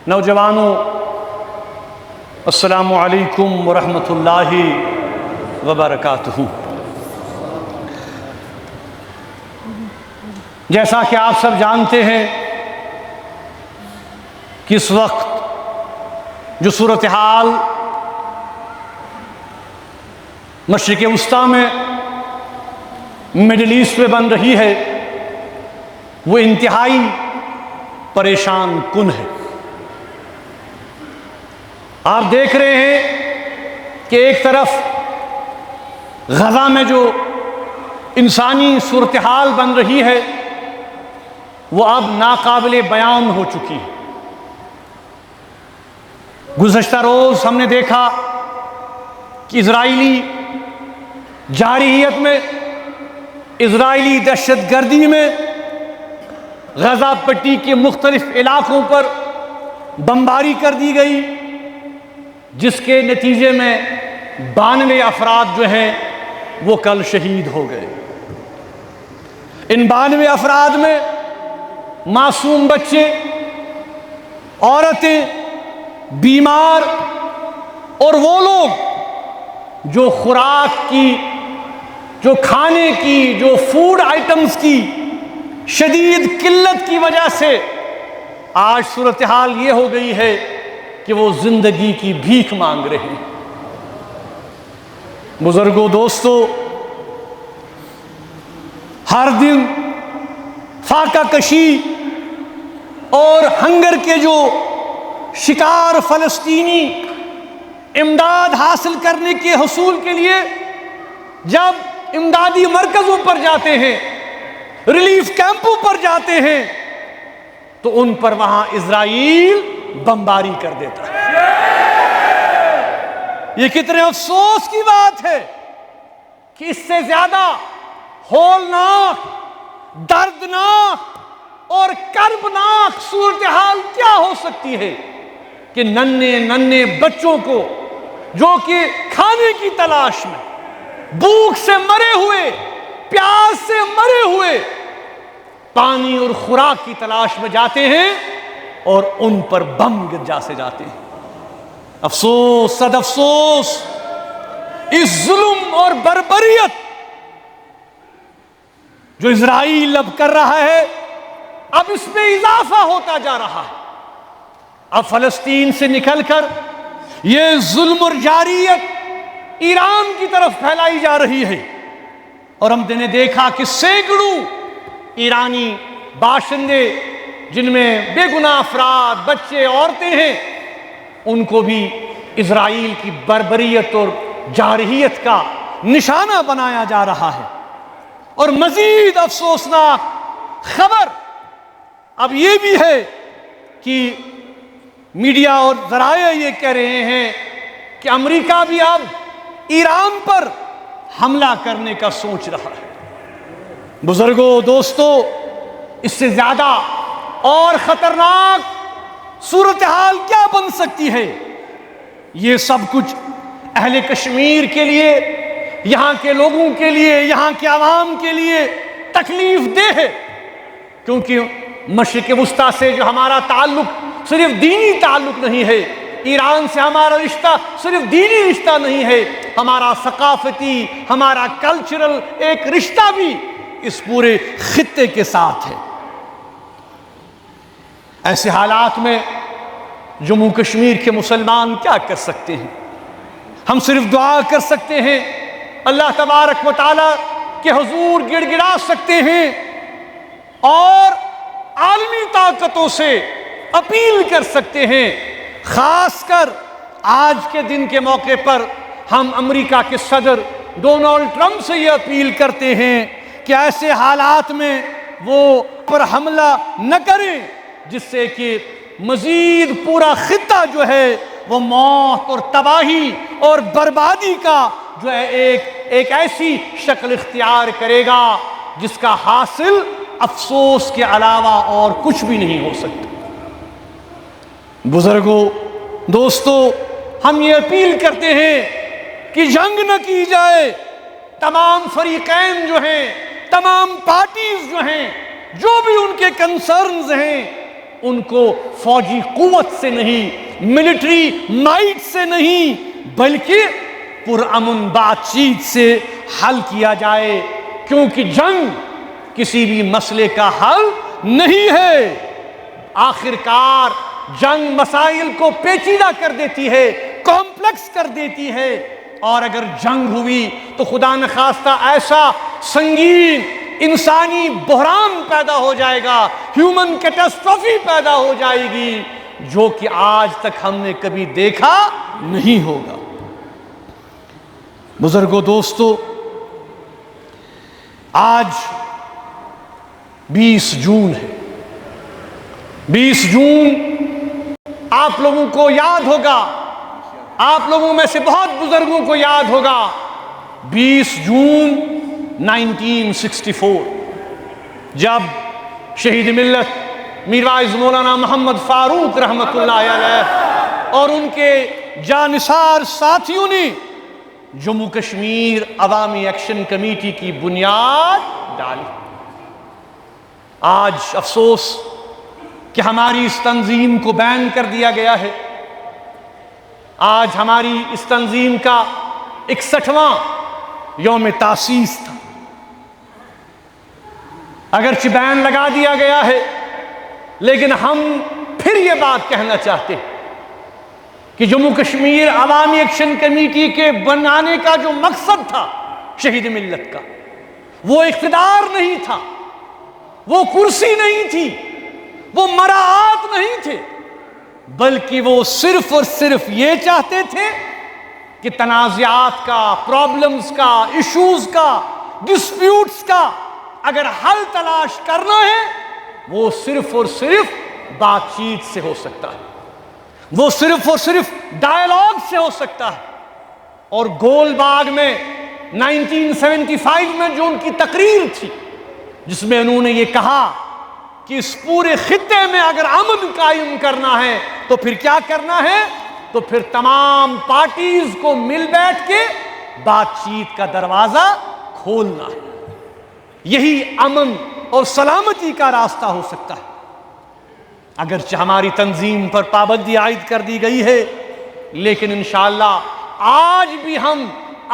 نوجوانوں، السلام علیکم ورحمۃ اللہ وبرکاتہ۔ جیسا کہ آپ سب جانتے ہیں کہ اس وقت جو صورتحال مشرق وسطیٰ میں مڈل ایسٹ میں بن رہی ہے وہ انتہائی پریشان کن ہے۔ آپ دیکھ رہے ہیں کہ ایک طرف غزہ میں جو انسانی صورتحال بن رہی ہے وہ اب ناقابل بیان ہو چکی ہے۔ گزشتہ روز ہم نے دیکھا کہ اسرائیلی جارحیت میں، اسرائیلی دہشت گردی میں غزہ پٹی کے مختلف علاقوں پر بمباری کر دی گئی، جس کے نتیجے میں 92 افراد جو ہیں وہ کل شہید ہو گئے۔ ان 92 افراد میں معصوم بچے، عورتیں، بیمار اور وہ لوگ جو خوراک کی، جو کھانے کی، جو فوڈ آئٹمز کی شدید قلت کی وجہ سے آج صورتحال یہ ہو گئی ہے کہ وہ زندگی کی بھیک مانگ رہے ہیں۔ بزرگوں، دوستو، ہر دن فاقہ کشی اور ہنگر کے جو شکار فلسطینی امداد حاصل کرنے کے حصول کے لیے جب امدادی مرکزوں پر جاتے ہیں، ریلیف کیمپوں پر جاتے ہیں، تو ان پر وہاں اسرائیل بمباری کر دیتا ہے۔ یہ کتنے افسوس کی بات ہے کہ اس سے زیادہ ہولناک، دردناک اور کربناک صورتحال کیا ہو سکتی ہے کہ ننھے بچوں کو جو کہ کھانے کی تلاش میں، بھوک سے مرے ہوئے، پیاس سے مرے ہوئے، پانی اور خوراک کی تلاش میں جاتے ہیں اور ان پر بم جاسے جاتے ہیں۔ افسوس، صد افسوس، اس ظلم اور بربریت جو اسرائیل اب کر رہا ہے، اب اس میں اضافہ ہوتا جا رہا ہے۔ اب فلسطین سے نکل کر یہ ظلم اور جارحیت ایران کی طرف پھیلائی جا رہی ہے، اور ہم نے دیکھا کہ سینکڑوں ایرانی باشندے، جن میں بے گناہ افراد، بچے، عورتیں ہیں، ان کو بھی اسرائیل کی بربریت اور جارحیت کا نشانہ بنایا جا رہا ہے۔ اور مزید افسوسناک خبر اب یہ بھی ہے کہ میڈیا اور ذرائع یہ کہہ رہے ہیں کہ امریکہ بھی اب ایران پر حملہ کرنے کا سوچ رہا ہے۔ بزرگوں، دوستو، اس سے زیادہ اور خطرناک صورتحال کیا بن سکتی ہے؟ یہ سب کچھ اہل کشمیر کے لیے، یہاں کے لوگوں کے لیے، یہاں کے عوام کے لیے تکلیف دہ ہے، کیونکہ مشرق وسطیٰ سے جو ہمارا تعلق صرف دینی تعلق نہیں ہے، ایران سے ہمارا رشتہ صرف دینی رشتہ نہیں ہے، ہمارا ثقافتی، ہمارا کلچرل ایک رشتہ بھی اس پورے خطے کے ساتھ ہے۔ ایسے حالات میں جموں کشمیر کے مسلمان کیا کر سکتے ہیں؟ ہم صرف دعا کر سکتے ہیں، اللہ تبارک و تعالیٰ کے حضور گڑ گڑا سکتے ہیں، اور عالمی طاقتوں سے اپیل کر سکتے ہیں۔ خاص کر آج کے دن کے موقع پر ہم امریکہ کے صدر ڈونلڈ ٹرمپ سے یہ اپیل کرتے ہیں کہ ایسے حالات میں وہ پر حملہ نہ کریں جس سے کہ مزید پورا خطہ جو ہے وہ موت اور تباہی اور بربادی کا جو ہے ایک ایسی شکل اختیار کرے گا جس کا حاصل افسوس کے علاوہ اور کچھ بھی نہیں ہو سکتا۔ بزرگوں، دوستو، ہم یہ اپیل کرتے ہیں کہ جنگ نہ کی جائے، تمام فریقین جو ہیں، تمام پارٹیز جو ہیں، جو بھی ان کے کنسرنز ہیں، ان کو فوجی قوت سے نہیں، ملٹری مائٹ سے نہیں، بلکہ پرامن بات چیت سے حل کیا جائے، کیونکہ جنگ کسی بھی مسئلے کا حل نہیں ہے۔ آخر کار جنگ مسائل کو پیچیدہ کر دیتی ہے، کمپلیکس کر دیتی ہے، اور اگر جنگ ہوئی تو خدا نخواستہ ایسا سنگین انسانی بحران پیدا ہو جائے گا، ہیومن کیٹاسٹروفی پیدا ہو جائے گی، جو کہ آج تک ہم نے کبھی دیکھا نہیں ہوگا۔ بزرگوں، دوستو، آج 20 جون ہے۔ 20 جون آپ لوگوں کو یاد ہوگا، آپ لوگوں میں سے بہت بزرگوں کو یاد ہوگا، 20 جون 1964 جب شہید ملت میر وائز مولانا محمد فاروق رحمۃ اللہ علیہ اور ان کے جانثار ساتھیوں نے جموں کشمیر عوامی ایکشن کمیٹی کی بنیاد ڈالی۔ آج افسوس کہ ہماری اس تنظیم کو بین کر دیا گیا ہے۔ آج ہماری اس تنظیم کا 61واں یوم تاسیس تھا۔ اگرچہ بین لگا دیا گیا ہے، لیکن ہم پھر یہ بات کہنا چاہتے ہیں کہ جموں کشمیر عوامی ایکشن کمیٹی کے بنانے کا جو مقصد تھا شہید ملت کا، وہ اقتدار نہیں تھا، وہ کرسی نہیں تھی، وہ مراعات نہیں تھے، بلکہ وہ صرف اور صرف یہ چاہتے تھے کہ تنازعات کا، پرابلمز کا، ایشوز کا، ڈسپیوٹس کا اگر حل تلاش کرنا ہے، وہ صرف اور صرف بات چیت سے ہو سکتا ہے، وہ صرف اور صرف ڈائیلاگ سے ہو سکتا ہے۔ اور گول باغ میں 1975 میں جو ان کی تقریر تھی، جس میں انہوں نے یہ کہا کہ اس پورے خطے میں اگر امن قائم کرنا ہے تو پھر کیا کرنا ہے؟ تو پھر تمام پارٹیز کو مل بیٹھ کے بات چیت کا دروازہ کھولنا ہے۔ یہی امن اور سلامتی کا راستہ ہو سکتا ہے۔ اگرچہ ہماری تنظیم پر پابندی عائد کر دی گئی ہے، لیکن انشاءاللہ آج بھی ہم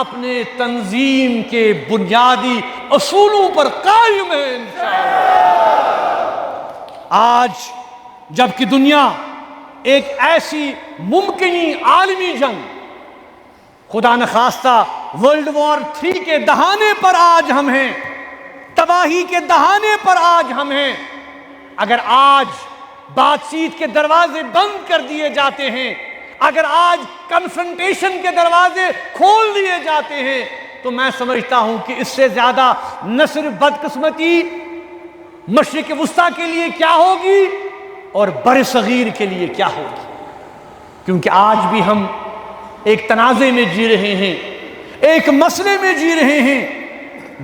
اپنے تنظیم کے بنیادی اصولوں پر قائم ہیں انشاءاللہ۔ آج جبکہ دنیا ایک ایسی ممکنی عالمی جنگ، خدا نخواستہ ورلڈ وار 3 کے دہانے پر آج ہم ہیں، تباہی کے دہانے پر آج ہم ہیں، اگر آج بات چیت کے دروازے بند کر دیے جاتے ہیں، اگر آج کنفرنٹیشن کے دروازے کھول دیے جاتے ہیں، تو میں سمجھتا ہوں کہ اس سے زیادہ نہ صرف بدقسمتی مشرق وسطیٰ کے لیے کیا ہوگی اور بر صغیر کے لیے کیا ہوگی، کیونکہ آج بھی ہم ایک تنازع میں جی رہے ہیں، ایک مسئلے میں جی رہے ہیں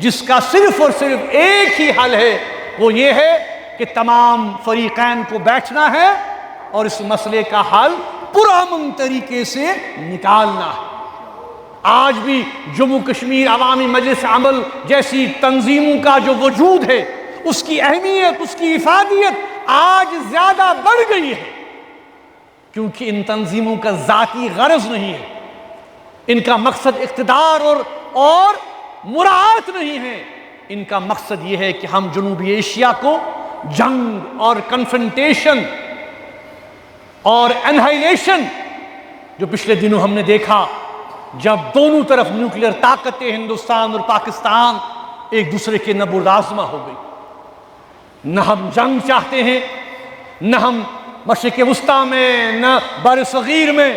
جس کا صرف اور صرف ایک ہی حل ہے، وہ یہ ہے کہ تمام فریقین کو بیٹھنا ہے اور اس مسئلے کا حل پرامن طریقے سے نکالنا ہے۔ آج بھی جموں کشمیر عوامی مجلس عمل جیسی تنظیموں کا جو وجود ہے، اس کی اہمیت، اس کی افادیت آج زیادہ بڑھ گئی ہے، کیونکہ ان تنظیموں کا ذاتی غرض نہیں ہے، ان کا مقصد اقتدار اور مراعات نہیں ہے، ان کا مقصد یہ ہے کہ ہم جنوبی ایشیا کو جنگ اور کنفرنٹیشن اور انہائلیشن، جو پچھلے دنوں ہم نے دیکھا جب دونوں طرف نیوکلیئر طاقتیں ہندوستان اور پاکستان ایک دوسرے کے نبرد آزما ہو گئی۔ نہ ہم جنگ چاہتے ہیں، نہ ہم مشرق وسطیٰ میں، نہ بر صغیر میں،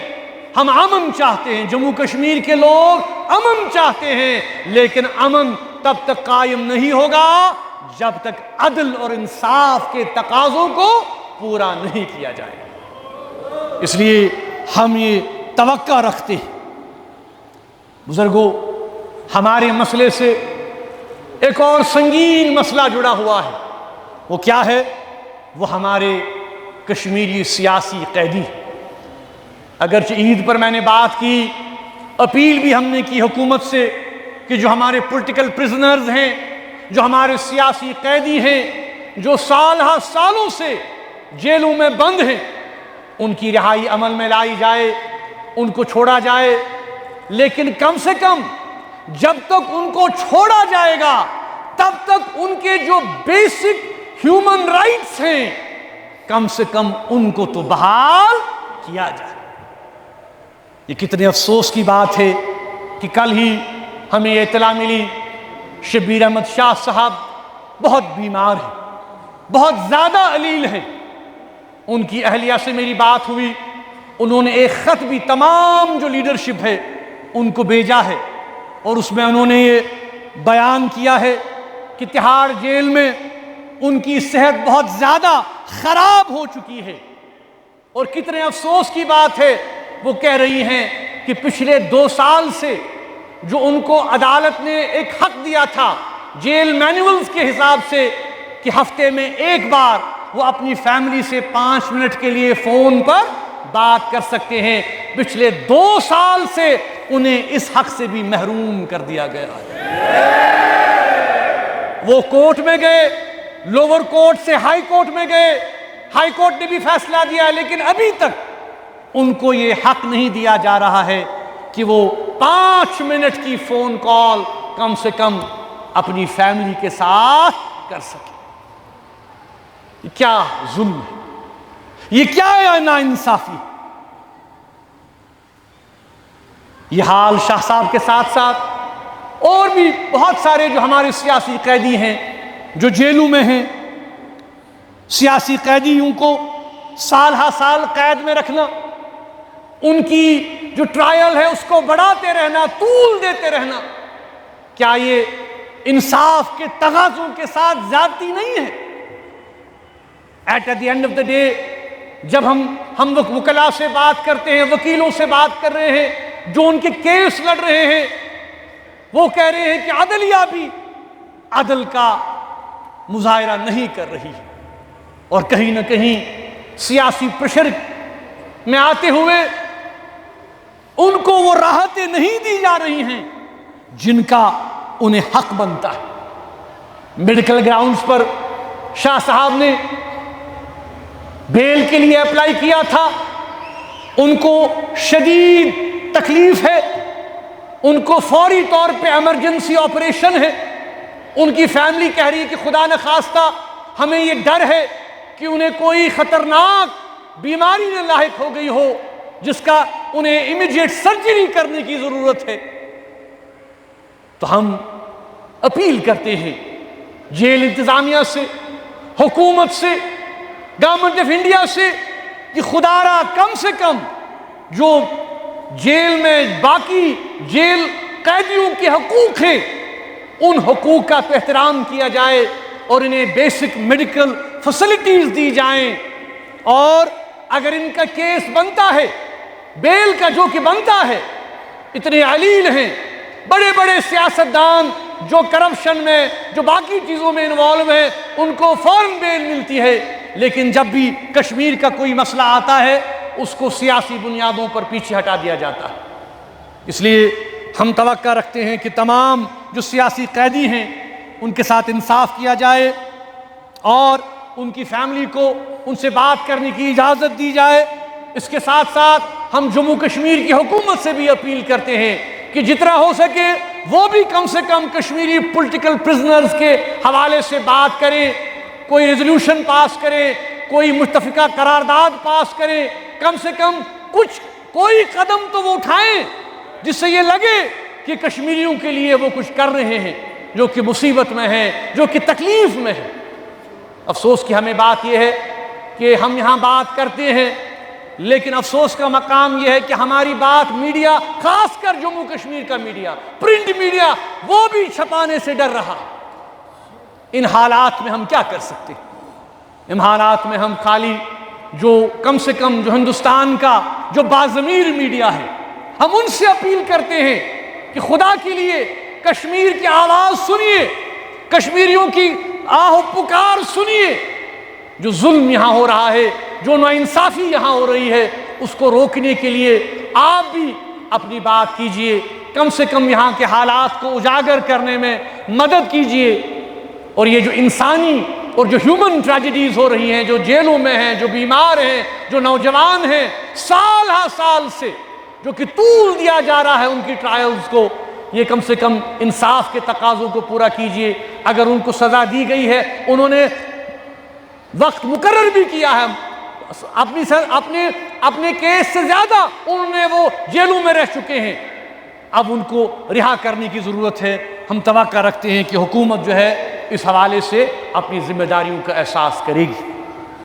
ہم امن چاہتے ہیں۔ جموں کشمیر کے لوگ امن چاہتے ہیں، لیکن امن تب تک قائم نہیں ہوگا جب تک عدل اور انصاف کے تقاضوں کو پورا نہیں کیا جائے گا۔ اس لیے ہم یہ توقع رکھتے ہیں۔ بزرگوں، ہمارے مسئلے سے ایک اور سنگین مسئلہ جڑا ہوا ہے، وہ کیا ہے؟ وہ ہمارے کشمیری سیاسی قیدی۔ اگرچہ عید پر میں نے بات کی، اپیل بھی ہم نے کی حکومت سے کہ جو ہمارے پولیٹیکل پرزنرز ہیں، جو ہمارے سیاسی قیدی ہیں، جو سالوں سے جیلوں میں بند ہیں، ان کی رہائی عمل میں لائی جائے، ان کو چھوڑا جائے۔ لیکن کم سے کم جب تک ان کو چھوڑا جائے گا تب تک ان کے جو بیسک ہیومن رائٹس ہیں کم سے کم ان کو تو بحال کیا جائے۔ یہ کتنے افسوس کی بات ہے کہ کل ہی ہمیں یہ اطلاع ملی شبیر احمد شاہ صاحب بہت بیمار ہیں، بہت زیادہ علیل ہیں۔ ان کی اہلیہ سے میری بات ہوئی، انہوں نے ایک خط بھی تمام جو لیڈرشپ ہے ان کو بھیجا ہے، اور اس میں انہوں نے یہ بیان کیا ہے کہ تہاڑ جیل میں ان کی صحت بہت زیادہ خراب ہو چکی ہے۔ اور کتنے افسوس کی بات ہے، وہ کہہ رہی ہیں کہ پچھلے 2 سال سے جو ان کو عدالت نے ایک حق دیا تھا جیل مینولز کے حساب سے کہ ہفتے میں ایک بار وہ اپنی فیملی سے 5 منٹ کے لیے فون پر بات کر سکتے ہیں، پچھلے 2 سال سے انہیں اس حق سے بھی محروم کر دیا گیا ہے۔ وہ کورٹ میں گئے، لوور کورٹ سے ہائی کورٹ میں گئے، ہائی کورٹ نے بھی فیصلہ دیا، لیکن ابھی تک ان کو یہ حق نہیں دیا جا رہا ہے کہ وہ 5 منٹ کی فون کال کم سے کم اپنی فیملی کے ساتھ کر سکے۔ یہ کیا ظلم ہے، یہ کیا ناانصافی۔ یہ حال شاہ صاحب کے ساتھ ساتھ اور بھی بہت سارے جو ہمارے سیاسی قیدی ہیں جو جیلوں میں ہیں، سیاسی قیدیوں کو سال ہا سال قید میں رکھنا، ان کی جو ٹرائل ہے اس کو بڑھاتے رہنا، طول دیتے رہنا، کیا یہ انصاف کے تقاضوں کے ساتھ زیادتی نہیں ہے؟ At the end of the day جب ہم وکلاء سے بات کرتے ہیں، وکیلوں سے بات کر رہے ہیں جو ان کے کیس لڑ رہے ہیں، وہ کہہ رہے ہیں کہ عدلیہ بھی عدل کا مظاہرہ نہیں کر رہی، اور کہیں نہ کہیں سیاسی پریشر میں آتے ہوئے ان کو وہ راحتیں نہیں دی جا رہی ہیں جن کا انہیں حق بنتا ہے۔ میڈیکل گراؤنڈز پر شاہ صاحب نے بیل کے لیے اپلائی کیا تھا، ان کو شدید تکلیف ہے، ان کو فوری طور پہ ایمرجنسی آپریشن ہے، ان کی فیملی کہہ رہی ہے کہ خدا نخواستہ ہمیں یہ ڈر ہے کہ انہیں کوئی خطرناک بیماری نہ لاحق ہو گئی ہو جس کا انہیں امیڈیٹ سرجری کرنے کی ضرورت ہے۔ تو ہم اپیل کرتے ہیں جیل انتظامیہ سے، حکومت سے، گورنمنٹ آف انڈیا سے کہ خدا را کم سے کم جو جیل میں باقی جیل قیدیوں کے حقوق ہیں ان حقوق کا تو احترام کیا جائے اور انہیں بیسک میڈیکل فیسلٹیز دی جائیں، اور اگر ان کا کیس بنتا ہے بیل کا جو کہ بنتا ہے، اتنے علیل ہیں بڑے بڑے سیاستدان جو کرپشن میں جو باقی چیزوں میں انوالو ہیں ان کو فوراً بیل ملتی ہے، لیکن جب بھی کشمیر کا کوئی مسئلہ آتا ہے اس کو سیاسی بنیادوں پر پیچھے ہٹا دیا جاتا ہے۔ اس لیے ہم توقع رکھتے ہیں کہ تمام جو سیاسی قیدی ہیں ان کے ساتھ انصاف کیا جائے اور ان کی فیملی کو ان سے بات کرنے کی اجازت دی جائے۔ اس کے ساتھ ساتھ ہم جموں کشمیر کی حکومت سے بھی اپیل کرتے ہیں کہ جتنا ہو سکے وہ بھی کم سے کم کشمیری پولیٹیکل پرزنرز کے حوالے سے بات کریں، کوئی ریزولوشن پاس کریں، کوئی متفقہ قرارداد پاس کریں، کم سے کم کوئی قدم تو وہ اٹھائیں جس سے یہ لگے کہ کشمیریوں کے لیے وہ کچھ کر رہے ہیں جو کہ مصیبت میں ہیں، جو کہ تکلیف میں ہیں۔ افسوس کی ہمیں بات یہ ہے کہ ہم یہاں بات کرتے ہیں، لیکن افسوس کا مقام یہ ہے کہ ہماری بات میڈیا، خاص کر جموں کشمیر کا میڈیا، پرنٹ میڈیا، وہ بھی چھپانے سے ڈر رہا۔ ان حالات میں ہم کیا کر سکتے ہیں؟ ان حالات میں ہم خالی جو کم سے کم جو ہندوستان کا جو باضمیر میڈیا ہے، ہم ان سے اپیل کرتے ہیں کہ خدا کے لیے کشمیر کی آواز سنیے، کشمیریوں کی آہ و پکار سنیے۔ جو ظلم یہاں ہو رہا ہے، جو ناانصافی یہاں ہو رہی ہے، اس کو روکنے کے لیے آپ بھی اپنی بات کیجئے، کم سے کم یہاں کے حالات کو اجاگر کرنے میں مدد کیجئے، اور یہ جو انسانی اور جو ہیومن ٹریجڈیز ہو رہی ہیں، جو جیلوں میں ہیں، جو بیمار ہیں، جو نوجوان ہیں، سال ہا سال سے جو کہ طول دیا جا رہا ہے ان کی ٹرائلز کو، یہ کم سے کم انصاف کے تقاضوں کو پورا کیجئے۔ اگر ان کو سزا دی گئی ہے، انہوں نے وقت مقرر بھی کیا ہے، اپنے کیس سے زیادہ انہوں نے وہ جیلوں میں رہ چکے ہیں، اب ان کو رہا کرنے کی ضرورت ہے۔ ہم توقع رکھتے ہیں کہ حکومت جو ہے اس حوالے سے اپنی ذمہ داریوں کا احساس کرے گی۔